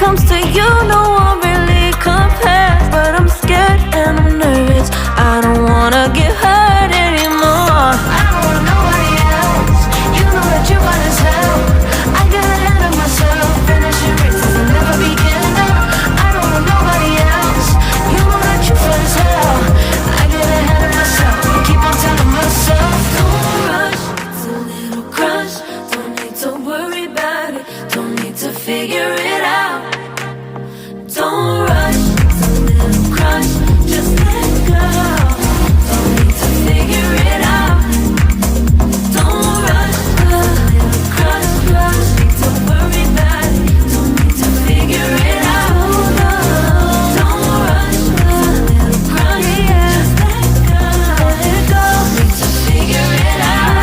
comes to you, no one really compares. But I'm scared and I'm nervous, I don't wanna get hurt anymore. I don't want nobody else, you know that you're fine as hell. I get ahead of myself, finishing races and never begin up. I don't want nobody else, you know that you're fine as hell. I get ahead of myself, I keep on telling myself, don't rush, it's a little crush. Don't need to worry about it, don't need to figure it out. Don't rush, it's a little crush, just let go. Don't need to figure it out. Don't rush, a little crush, don't need to worry about it, don't need to figure it out. Don't rush, a little crush, just let go. Don't need to figure it out.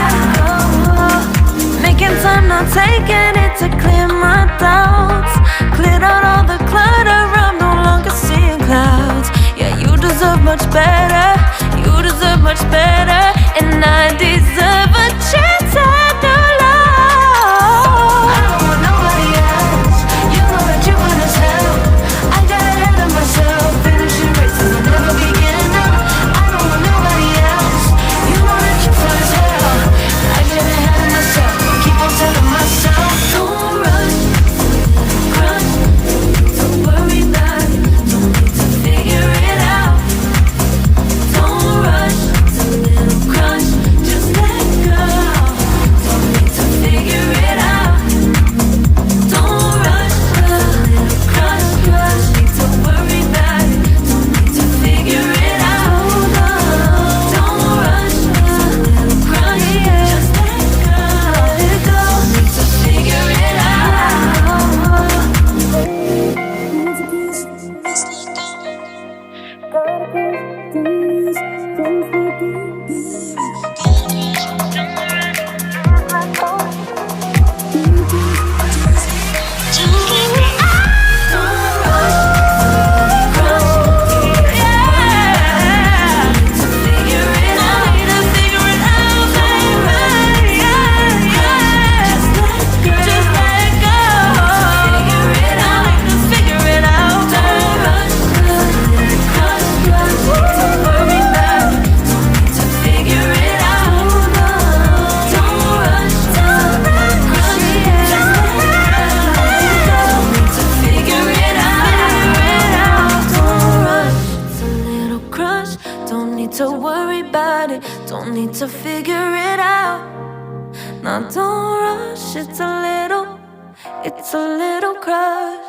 Making time, not taking it to clear my doubts. Cleared out all the clutter, I'm no longer seeing clouds. Yeah, you deserve much better, you deserve much better, and I deserve a chance at new love. I don't want nobody else, you know that you're fine as hell. I got ahead of myself, finishing races and never begin up. I don't want nobody else, you know that you're fine as hell. I get ahead of myself, keep on telling myself, don't rush, crush, don't worry about it, don't need to figure it out. Don't rush, it's a little crush, just let go. Don't need to figure it out. Don't rush, a little crush, need to worry about it, don't need to figure it out. Don't rush, a little crush, just let go. Don't need to figure it out. To worry about it, don't need to figure it out. Now don't rush, it's a little crush.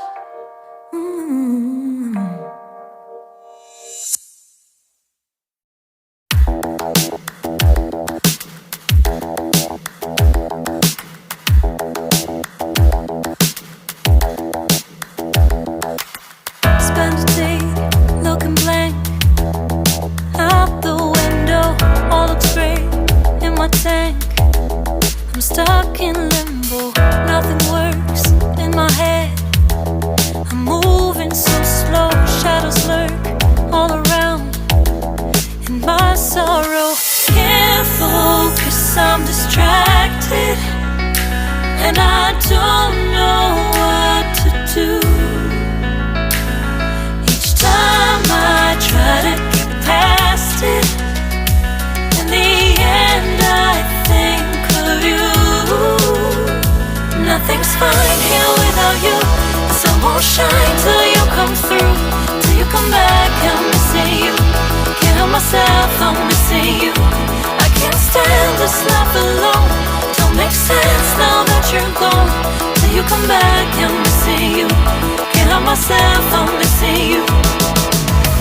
Spend a day looking blank out the window, all looks great in my tank. I'm stuck in limbo, nothing works in my head. I'm moving so slow, shadows lurk all around. In my sorrow, can't focus, I'm distracted, and I don't know what to do. Each time I try to get past it, in the end I think of you. Nothing's fine here without you. The sun won't shine till you come through, till you come back. I'm missing you, can't help myself, I'm missing you. I can't stand this life alone, don't make sense now that you're gone. Till you come back, I'm missing you, can't help myself, I'm missing you.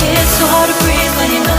It's so hard to breathe when you know